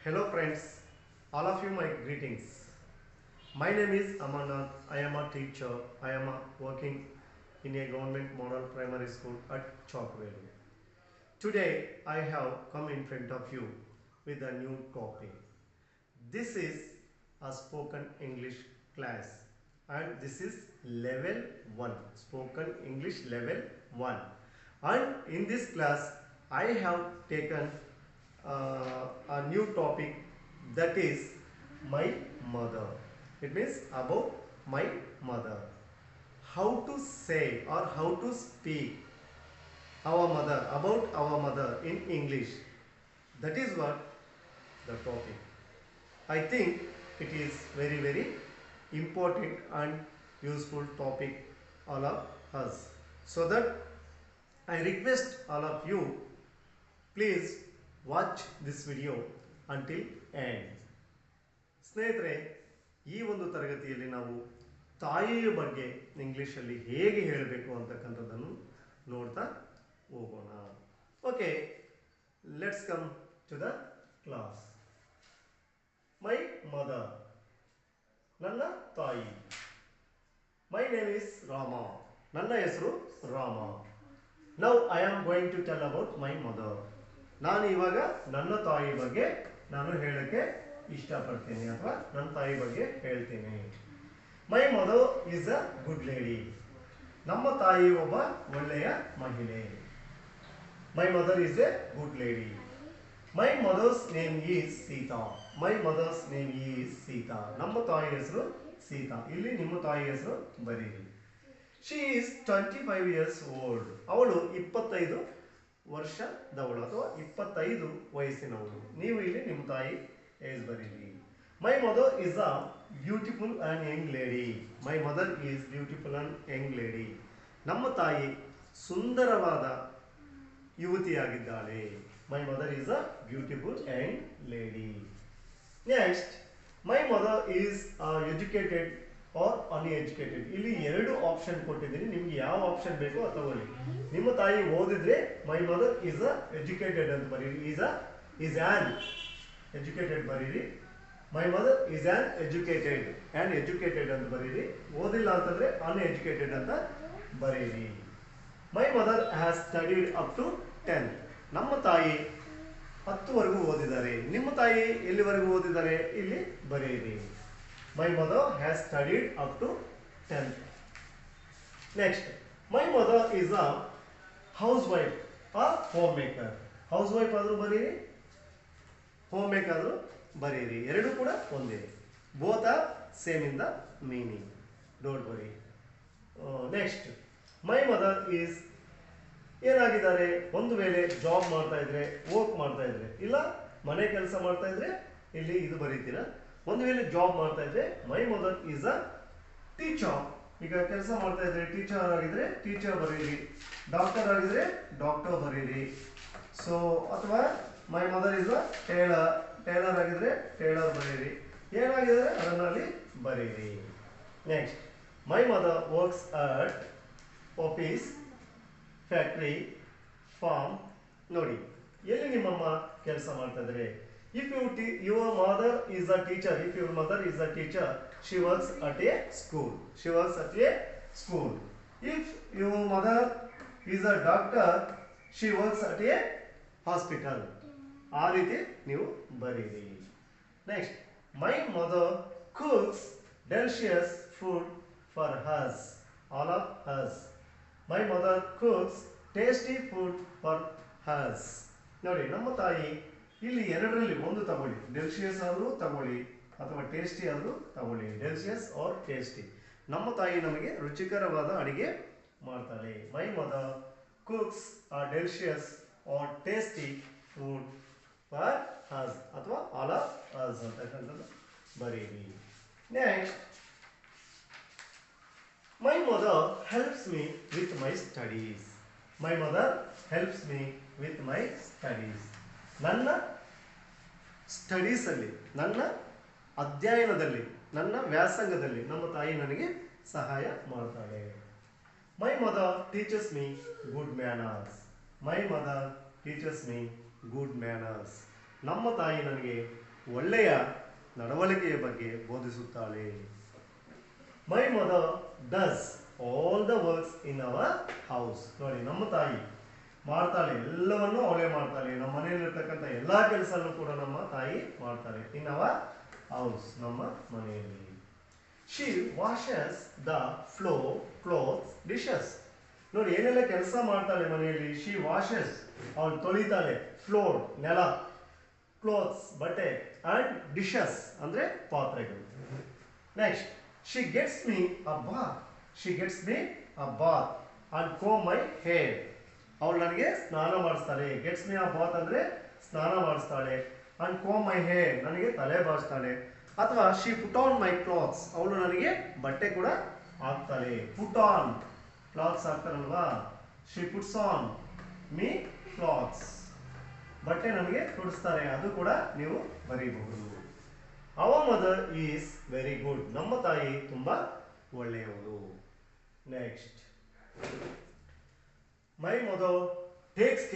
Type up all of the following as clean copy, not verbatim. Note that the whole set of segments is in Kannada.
Hello friends, all of you my greetings. My name is Amarnath. I am a teacher. I am working in a government model primary school at Chalkwell. Today I have come in front of you with a new topic. This is a spoken English class and this is level 1, spoken English level 1. And in this class I have taken a new topic, that is my mother. It means about my mother. How to say or how to speak our mother, about our mother in English. That is what the topic. I think it is very important and useful topic all of us. So that I request all of you, please watch this video until end. ಸ್ನೇಹಿತರೆ, ಈ ಒಂದು ತರಗತಿಯಲ್ಲಿ ನಾವು ತಾಯಿಯ ಬಗ್ಗೆ ಇಂಗ್ಲಿಷಲ್ಲಿ ಹೇಗೆ ಹೇಳಬೇಕು ಅಂತಕ್ಕಂಥದ್ದನ್ನು ನೋಡ್ತಾ ಹೋಗೋಣ. Okay, let's come to the class. My mother, ನನ್ನ ತಾಯಿ. ಮೈ ನೇಮ್ ಇಸ್ ರಾಮ, ನನ್ನ ಹೆಸರು Rama. Now I am going to tell about my mother. ನಾನು ಇವಾಗ ನನ್ನ ತಾಯಿ ಬಗ್ಗೆ ನಾನು ಹೇಳಕ್ಕೆ ಇಷ್ಟಪಡ್ತೀನಿ ಅಥವಾ ನನ್ನ ತಾಯಿ ಬಗ್ಗೆ ಹೇಳ್ತೀನಿ. My mother is a good lady. ನಮ್ಮ ತಾಯಿ ಒಬ್ಬ ಒಳ್ಳೆಯ ಮಹಿಳೆ. My mother is a good lady. My mother's name is Sita. My mother's name is Sita. ನಮ್ಮ ತಾಯಿ ಹೆಸರು ಸೀತಾ. ಇಲ್ಲಿ ನಿಮ್ಮ ತಾಯಿ ಹೆಸರು ಬರೀರಿ. She is 25 years old. ಅವಳು 25 ವರ್ಷದವಳು ಅಥವಾ 25 ವಯಸ್ಸಿನವಳು. ನೀವು ಇಲ್ಲಿ ನಿಮ್ಮ ತಾಯಿ ಏಜ್ ಬರೀರಿ. My mother is a beautiful and young lady. My mother is beautiful and young lady. ನಮ್ಮ ತಾಯಿ ಸುಂದರವಾದ ಯುವತಿಯಾಗಿದ್ದಾಳೆ. My mother is a beautiful young lady. Next, my mother is educated or uneducated. ಇಲ್ಲಿ ಎರಡು ಆಪ್ಷನ್ ಕೊಟ್ಟಿದ್ದೀನಿ, ನಿಮ್ಗೆ ಯಾವ ಆಪ್ಷನ್ ಬೇಕೋ ಅದು ತಗೊಳ್ಳಿ. ನಿಮ್ಮ ತಾಯಿ ಓದಿದ್ರೆ my mother is a educated ಅಂತ ಬರೀರಿ. ಈಸ್ ಆನ್ ಎಜುಕೇಟೆಡ್ ಬರೀರಿ. My mother is an educated and educated ಅಂತ ಬರೀರಿ. ಓದಿಲ್ಲ ಅಂತಂದ್ರೆ ಅನ್ಎಜುಕೇಟೆಡ್ ಅಂತ ಬರೀರಿ. My mother has studied up to 10. ನಮ್ಮ ತಾಯಿ 10ವರೆಗೂ ಓದಿದ್ದಾರೆ. ನಿಮ್ಮ ತಾಯಿ ಎಲ್ಲಿವರೆಗೂ ಓದಿದ್ದಾರೆ ಇಲ್ಲಿ ಬರೆಯಿರಿ. My mother has studied up to 10th. Next, my mother is a housewife, a homemaker. Housewife ಆದರೂ ಬರೀರಿ, homemaker ಆದರೂ ಬರೀರಿ. ಎರಡು ಕೂಡ ಒಂದೇ. Both are same in the meaning. Don't worry. Next, my mother is ಏನಾಗಿದ್ದಾರೆ, ಒಂದು ವೇಳೆ ಜಾಬ್ ಮಾಡ್ತಾ ಇದ್ರೆ, ವರ್ಕ್ ಮಾಡ್ತಾ ಇದ್ರೆ, ಇಲ್ಲ ಮನೆ ಕೆಲಸ ಮಾಡ್ತಾ ಇದ್ರೆ ಇಲ್ಲಿ ಇದು ಬರೀತೀರಾ. ಒಂದು ವೇಳೆ ಜಾಬ್ ಮಾಡ್ತಾ ಇದ್ರೆ ಮೈ ಮದರ್ ಈಸ್ ಅ ಟೀಚರ್. ಈಗ ಕೆಲಸ ಮಾಡ್ತಾ ಇದ್ರೆ ಟೀಚರ್ ಆಗಿದ್ರೆ ಟೀಚರ್ ಬರೀರಿ. ಡಾಕ್ಟರ್ ಆಗಿದ್ರೆ ಡಾಕ್ಟರ್ ಬರೀರಿ. ಸೊ ಅಥವಾ my mother is a tailor. Tailor ಆಗಿದ್ರೆ ಟೇಲರ್ ಬರೀರಿ. ಏನಾಗಿದ್ರೆ ಅದನ್ನಲ್ಲಿ ಬರೀರಿ. Next, my mother works at office, factory, farm. ನೋಡಿ ಎಲ್ಲಿ ನಿಮ್ಮಮ್ಮ ಕೆಲಸ ಮಾಡ್ತಾ ಇದ್ರೆ. Your mother is a teacher. If your mother is a teacher, she works at a school. She works at a school. If your mother is a doctor, she works at a hospital. ಆ ರೀತಿ ನೀವು ಬರೀರಿ. Next, my mother cooks delicious food for us, all of us. My mother cooks tasty food for us. ನೋಡಿ, ನಮ್ಮ ತಾಯಿ ಇಲ್ಲಿ ಎರಡರಲ್ಲಿ ಒಂದು ತಗೊಳ್ಳಿ. ಡೆಲಿಷಿಯಸ್ ಆದರೂ ತಗೊಳ್ಳಿ ಅಥವಾ ಟೇಸ್ಟಿ ಆದರೂ ತಗೊಳ್ಳಿ. Delicious or tasty. ನಮ್ಮ ತಾಯಿ ನಮಗೆ ರುಚಿಕರವಾದ ಅಡಿಗೆ ಮಾಡ್ತಾಳೆ. My mother cooks a delicious or tasty food for us ಅಥವಾ ಆಲ್ ಆಫ್ ಹಸ್ ಅಂತಕ್ಕಂಥದ್ದು ಬರೀರಿ. Next, my mother helps me with my studies. My mother helps me with my studies. ನನ್ನ ಸ್ಟಡೀಸಲ್ಲಿ, ನನ್ನ ಅಧ್ಯಯನದಲ್ಲಿ, ನನ್ನ ವ್ಯಾಸಂಗದಲ್ಲಿ ನಮ್ಮ ತಾಯಿ ನನಗೆ ಸಹಾಯ ಮಾಡ್ತಾಳೆ. My mother teaches me good manners. My mother teaches me good manners. ನಮ್ಮ ತಾಯಿ ನನಗೆ ಒಳ್ಳೆಯ ನಡವಳಿಕೆಯ ಬಗ್ಗೆ ಬೋಧಿಸುತ್ತಾಳೆ. My mother does all the works in our house. ನೋಡಿ, ನಮ್ಮ ತಾಯಿ ಮಾಡ್ತಾಳೆ, ಎಲ್ಲವನ್ನು ಅವಳೇ ಮಾಡ್ತಾಳೆ. ನಮ್ಮ ಮನೆಯಲ್ಲಿರ್ತಕ್ಕಂಥ ಎಲ್ಲ ಕೆಲಸನೂ ಕೂಡ ನಮ್ಮ ತಾಯಿ ಮಾಡ್ತಾಳೆ. ಇನ್ ಅವರ್ ಹೌಸ್, ನಮ್ಮ ಮನೆಯಲ್ಲಿ. She washes the floor, clothes, dishes. ನೋಡಿ, ಏನೆಲ್ಲ ಕೆಲಸ ಮಾಡ್ತಾಳೆ ಮನೆಯಲ್ಲಿ. ಶಿ ವಾಷಸ್, ಅವಳು ತೊಳಿತಾಳೆ. ಫ್ಲೋರ್, ನೆಲ. ಕ್ಲೋತ್ಸ್, ಬಟ್ಟೆ. ಅಂಡ್ ಡಿಶಸ್ ಅಂದ್ರೆ ಪಾತ್ರೆಗಳು. Next, she gets me a bath. She gets me a bath and comb my hair. ಅವಳು ನನಗೆ ಸ್ನಾನ ಮಾಡಿಸ್ತಾಳೆ. ಗೆಟ್ಸ್ ಮೀ ಅ ಬಾತ್ ಅಂದ್ರೆ ಸ್ನಾನ ಮಾಡಿಸ್ತಾಳೆ. ಅಂಡ್ ಕೋಮ್ ಮೈ ಹೇರ್, ನನಗೆ ತಲೆ ಬಾಚ್ತಾಳೆ. ಅಥವಾ she put on my clothes, ಅವಳು ನನಗೆ ಬಟ್ಟೆ ಕೂಡ ಹಾಕ್ತಾಳೆ. ಪುಟ್ ಆನ್, ಕ್ಲಾತ್ಸ್ ಹಾಕ್ತಾರಲ್ವಾ. She puts on me clothes, ಬಟ್ಟೆ ನನಗೆ ತೊಡಿಸ್ತಾರೆ. ಅದು ಕೂಡ ನೀವು ಬರೀಬಹುದು. Our mother is very good. ನಮ್ಮ ತಾಯಿ ತುಂಬಾ ಒಳ್ಳೆಯವರು. Next, my mother takes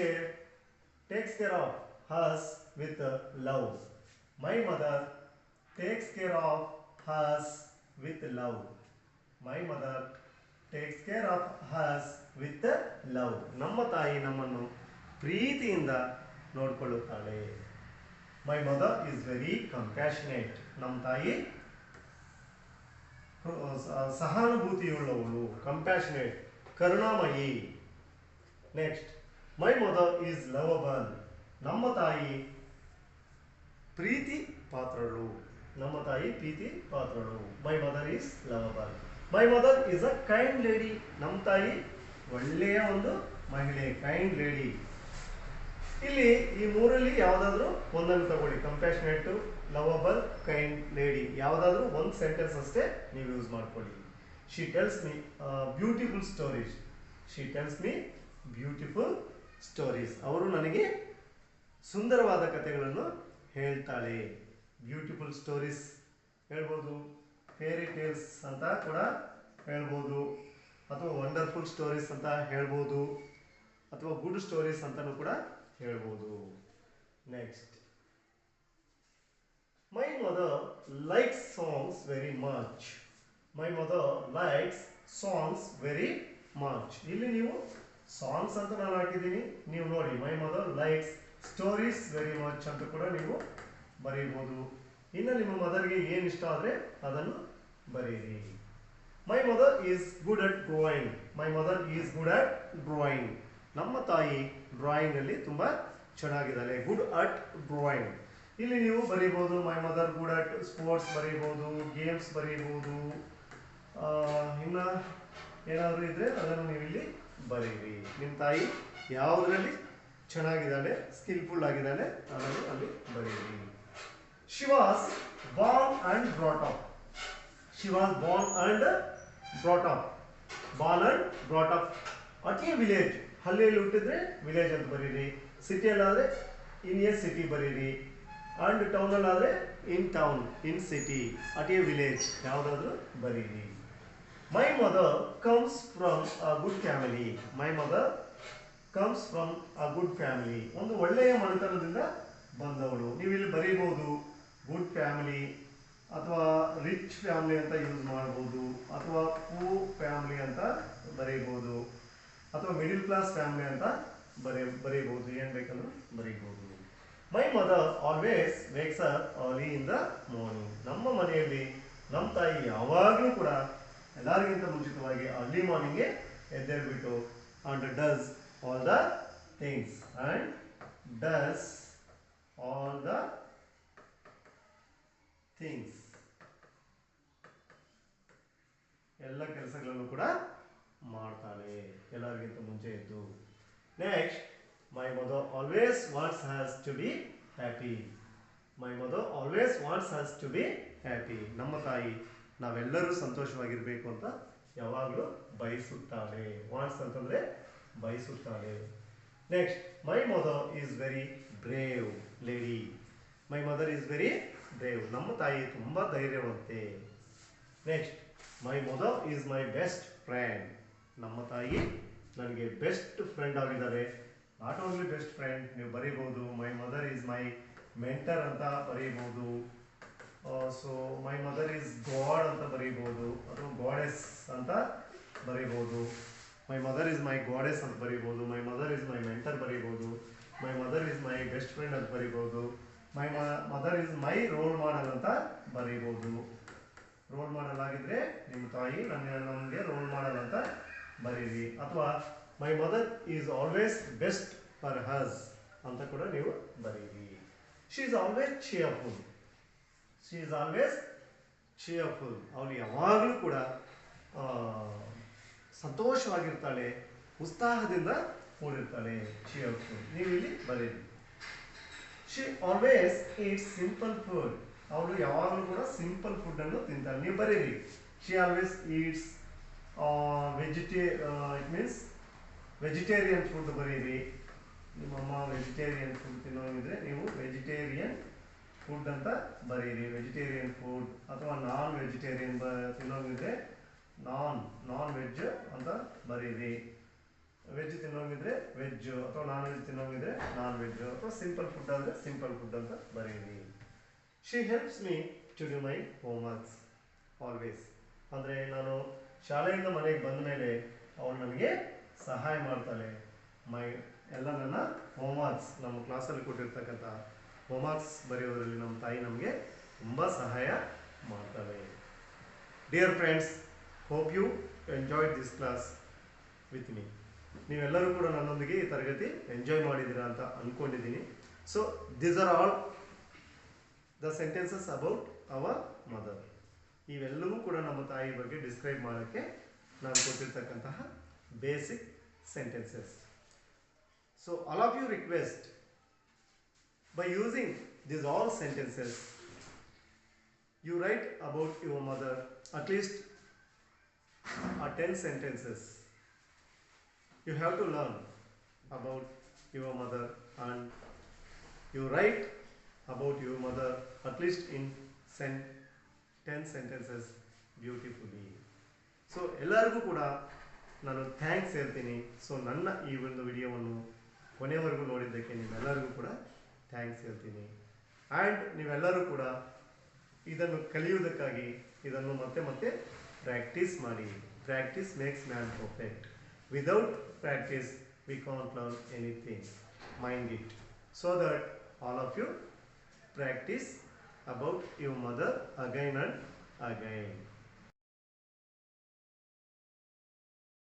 care of hers with love. My mother takes care of us with love. My mother takes care of us with love. ನಮ್ಮ ತಾಯಿ ನಮ್ಮನ್ನು ಪ್ರೀತಿಯಿಂದ ನೋಡಿಕೊಳ್ಳುತ್ತಾಳೆ. My mother is very compassionate. ನಮ್ಮ ತಾಯಿ ಸಹಾನುಭೂತಿಯುಳ್ಳವಳು. ಕಂಪ್ಯಾಷನೇಟ್, ಕರುಣಾಮಯಿ. Next, my mother is lovable. ನಮ್ಮ ತಾಯಿ ಪ್ರೀತಿ ಪಾತ್ರಳು. ನಮ್ಮ ತಾಯಿ ಪ್ರೀತಿ ಪಾತ್ರಳು. My mother is lovable. My mother is a kind lady. ನಮ್ಮ ತಾಯಿ ಒಳ್ಳೆಯ ಒಂದು ಮಹಿಳೆ, ಕೈಂಡ್ ಲೇಡಿ. ಇಲ್ಲಿ ಈ ಮೂರಲ್ಲಿ ಯಾವುದಾದ್ರೂ ಒಂದನ್ನು ತಗೊಳ್ಳಿ. Compassionate, lovable, kind lady. ಯಾವುದಾದ್ರೂ ಒಂದು ಸೆಂಟೆನ್ಸ್ ಅಷ್ಟೇ ನೀವು ಯೂಸ್ ಮಾಡ್ಕೊಳ್ಳಿ. She tells me beautiful stories. She tells me beautiful stories. ಅವರು ನನಗೆ ಸುಂದರವಾದ ಕಥೆಗಳನ್ನು ಹೇಳ್ತಾಳೆ. ಬ್ಯೂಟಿಫುಲ್ ಸ್ಟೋರೀಸ್ ಹೇಳ್ಬೋದು, ಫೇರಿ ಟೇಲ್ಸ್ ಅಂತ ಕೂಡ ಹೇಳ್ಬೋದು, ಅಥವಾ ವಂಡರ್ಫುಲ್ ಸ್ಟೋರೀಸ್ ಅಂತ ಹೇಳ್ಬೋದು, ಅಥವಾ ಗುಡ್ ಸ್ಟೋರೀಸ್ ಅಂತಲೂ ಕೂಡ ಹೇಳ್ಬೋದು. Next, my mother likes songs very much. My mother likes songs very much. ಇಲ್ಲಿ ನೀವು ಸಾಂಗ್ಸ್ ಅಂತ ನಾನು ಹಾಕಿದ್ದೀನಿ, ನೀವು ನೋಡಿ. My mother likes stories very much ಅಂತ ಕೂಡ ನೀವು ಬರೀಬಹುದು. ಇನ್ನು ನಿಮ್ಮ ಮದರ್ಗೆ ಏನು ಇಷ್ಟ ಆದರೆ ಅದನ್ನು ಬರೀರಿ. My mother is good at drawing. My mother is good at drawing. ನಮ್ಮ ತಾಯಿ ಡ್ರಾಯಿಂಗ್ ಅಲ್ಲಿ ತುಂಬಾ ಚೆನ್ನಾಗಿದ್ದಾಳೆ. Good at drawing. ಇಲ್ಲಿ ನೀವು ಬರೀಬಹುದು my mother good at sports ಬರೀಬಹುದು, ಗೇಮ್ಸ್ ಬರೀಬಹುದು. ಇನ್ನ ಏನಾದರೂ ಇದ್ರೆ ಅದನ್ನು ನೀವು ಇಲ್ಲಿ ಬರೀರಿ. ನಿಮ್ಮ ತಾಯಿ ಯಾವುದರಲ್ಲಿ ಚೆನ್ನಾಗಿದ್ದಾಳೆ, ಸ್ಕಿಲ್ಫುಲ್ ಆಗಿದ್ದಾಳೆ, ಅದನ್ನು ಅಲ್ಲಿ ಬರೀರಿ. She was born and brought up. She was born and brought up. Born and brought up at a village. ಹಳ್ಳಿಯಲ್ಲಿ ಹುಟ್ಟಿದ್ರೆ ವಿಲೇಜ್ ಅಂತ ಬರೀರಿ. ಸಿಟಿಯಲ್ಲಾದರೆ ಇನ್ ಎ ಸಿಟಿ ಬರೀರಿ. ಅಂಡ್ ಟೌನಲ್ಲಾದರೆ in town, in city, at a village ಯಾವುದಾದ್ರೂ ಬರೀರಿ. My mother comes from a good family. My mother comes from a good family. ಒಂದು ಒಳ್ಳೆಯ ಮನೆತನದಿಂದ ಬಂದವಳು. ನೀವು ಇಲ್ಲಿ ಬರೀಬಹುದು ಗುಡ್ ಫ್ಯಾಮಿಲಿ, ಅಥವಾ ರಿಚ್ ಫ್ಯಾಮಿಲಿ ಅಂತ ಯೂಸ್ ಮಾಡ್ಬೋದು, ಅಥವಾ ಪೂರ್ ಫ್ಯಾಮಿಲಿ ಅಂತ ಬರೀಬೋದು, ಅಥವಾ ಮಿಡಿಲ್ ಕ್ಲಾಸ್ ಫ್ಯಾಮಿಲಿ ಅಂತ ಬರೀಬೋದು. ಏನು ಬೇಕಂದ್ರೂ ಬರೀಬೋದು. My mother always wakes up early in the morning. ನಮ್ಮ ಮನೆಯಲ್ಲಿ ನಮ್ಮ ತಾಯಿ ಯಾವಾಗಲೂ ಕೂಡ ಎಲ್ಲರಿಗಿಂತ ಮುಂಚಿತವಾಗಿ ಅರ್ಲಿ ಮಾರ್ನಿಂಗ್ಗೆ ಎದ್ದೇಳ್ಬಿಟ್ಟು and does all the things. And does all the things. ಎಲ್ಲ ಕೆಲಸಗಳನ್ನು ಕೂಡ ಮಾಡ್ತಾಳೆ ಎಲ್ಲರಿಗಿಂತ ಮುಂಚೆ ಎದ್ದು. Next, my mother always wants us to be happy. My mother always wants us to be happy. ನಮ್ಮ ತಾಯಿ ನಾವೆಲ್ಲರೂ ಸಂತೋಷವಾಗಿರಬೇಕು ಅಂತ ಯಾವಾಗಲೂ ಬಯಸುತ್ತಾಳೆ. ವಾಂಟ್ಸ್ ಅಂತಂದ್ರೆ ಬಯಸುತ್ತಾಳೆ. Next, my mother is very brave lady. My mother is very brave. ನಮ್ಮ ತಾಯಿ ತುಂಬ ಧೈರ್ಯವಂತೆ. Next, my mother is my best friend. ನಮ್ಮ ತಾಯಿ ನನಗೆ ಬೆಸ್ಟ್ ಫ್ರೆಂಡ್ ಆಗಿದ್ದಾರೆ. ನಾಟ್ ಓನ್ಲಿ ಬೆಸ್ಟ್ ಫ್ರೆಂಡ್, ನೀವು ಬರೀಬಹುದು my mother is my mentor ಅಂತ ಬರೀಬಹುದು. So my mother is god ಅಂತ ಬರೀಬಹುದು, ಅಥವಾ ಗಾಡೆಸ್ ಅಂತ ಬರೀಬಹುದು. My mother is my goddess ಅಂತ ಬರೀಬಹುದು. My mother is my mentor ಬರೀಬಹುದು. My mother is my best friend ಅಂತ ಬರೀಬಹುದು. My mother is my role model ಅಂತ ಬರೀಬಹುದು. ರೋಲ್ ಮಾಡೆಲ್ ಆಗಿದ್ರೆ ನಿಮ್ಮ ತಾಯಿ ನಮಗೆ ರೋಲ್ ಮಾಡೆಲ್ ಅಂತ ಬರೀರಿ. ಅಥವಾ my mother is always best for us ಅಂತ ಕೂಡ ನೀವು ಬರೀರಿ. She is always cheerful. She is always cheerful. ಅವಳು ಯಾವಾಗಲೂ ಕೂಡ ಸಂತೋಷವಾಗಿರ್ತಾಳೆ, ಉತ್ಸಾಹದಿಂದ ಕೂಡಿರ್ತಾಳೆ. ಚಿಯರ್ಫುಲ್ ನೀವು ಇಲ್ಲಿ ಬರೀರಿ. She always eats simple food. ಅವಳು ಯಾವಾಗಲೂ ಕೂಡ ಸಿಂಪಲ್ ಫುಡ್ ಅನ್ನು ತಿಂತಾಳೆ. ನೀವು ಬರೀರಿ. She always eats it means vegetarian food ಬರೀರಿ. ನಿಮ್ಮಮ್ಮ ವೆಜಿಟೇರಿಯನ್ ಫುಡ್ ತಿನ್ನೋಂಗಿದ್ರೆ ನೀವು ವೆಜಿಟೇರಿಯನ್ ಫುಡ್ ಅಂತ ಬರೀರಿ. Vegetarian food. ಅಥವಾ ನಾನ್ ವೆಜಿಟೇರಿಯನ್ ತಿನ್ನೋಂಗಿದ್ರೆ ನಾನ್ ವೆಜ್ ಅಂತ ಬರೀರಿ. ವೆಜ್ ತಿನ್ನೋಂಗಿದ್ರೆ ವೆಜ್, ಅಥವಾ ನಾನ್ ವೆಜ್ ತಿನ್ನೋಂಗಿದ್ರೆ ನಾನ್ ವೆಜ್, ಅಥವಾ ಸಿಂಪಲ್ ಫುಡ್ ಅಂದರೆ ಸಿಂಪಲ್ ಫುಡ್ ಅಂತ ಬರೀರಿ. She helps me to do my homeworks always. ಅಂದರೆ ನಾನು ಶಾಲೆಯಿಂದ ಮನೆಗೆ ಬಂದ ಮೇಲೆ ಅವಳು ನನಗೆ ಸಹಾಯ ಮಾಡ್ತಾಳೆ. ಎಲ್ಲ ನನ್ನ ಹೋಮ್ವರ್ಕ್ಸ್, ನಮ್ಮ ಕ್ಲಾಸಲ್ಲಿ ಕೊಟ್ಟಿರ್ತಕ್ಕಂಥ ಹೋಮ್ವರ್ಕ್ಸ್ ಬರೆಯೋದ್ರಲ್ಲಿ ನಮ್ಮ ತಾಯಿ ನಮಗೆ ತುಂಬ ಸಹಾಯ ಮಾಡ್ತಾಳೆ. Dear friends, hope you enjoyed this class with me. ನೀವೆಲ್ಲರೂ ಕೂಡ ನನ್ನೊಂದಿಗೆ ಈ ತರಗತಿ ಎಂಜಾಯ್ ಮಾಡಿದ್ದೀರಾ ಅಂತ ಅಂದ್ಕೊಂಡಿದ್ದೀನಿ. So these are all the sentences about our mother. ಇವೆಲ್ಲವೂ ಕೂಡ ನಮ್ಮ ತಾಯಿ ಬಗ್ಗೆ ಡಿಸ್ಕ್ರೈಬ್ ಮಾಡೋಕ್ಕೆ ನಾನು ಕೊಟ್ಟಿರ್ತಕ್ಕಂತಹ basic sentences. So all of you request, by using these all sentences, you write about your mother at least 10 sentences. You have to learn about your mother, and you write about your mother at least in 10 sentences beautifully. So ಎಲ್ಲರಿಗೂ ಕೂಡ ನಾನು ಥ್ಯಾಂಕ್ಸ್ ಹೇಳ್ತೀನಿ. ಸೊ ನನ್ನ ಈ ಒಂದು ವಿಡಿಯೋವನ್ನು ಕೊನೆವರೆಗೂ ನೋಡಿದ್ದಕ್ಕೆ ನಿಮ್ಮೆಲ್ಲರಿಗೂ ಕೂಡ ಥ್ಯಾಂಕ್ಸ್ ಹೇಳ್ತೀನಿ. ಆ್ಯಂಡ್ ನೀವೆಲ್ಲರೂ ಕೂಡ ಇದನ್ನು ಕಲಿಯುವುದಕ್ಕಾಗಿ ಇದನ್ನು ಮತ್ತೆ ಮತ್ತೆ ಪ್ರಾಕ್ಟೀಸ್ ಮಾಡಿ. Practice makes man perfect. Without practice we can't learn anything. Mind it. So that all of you practice about your mother again and again.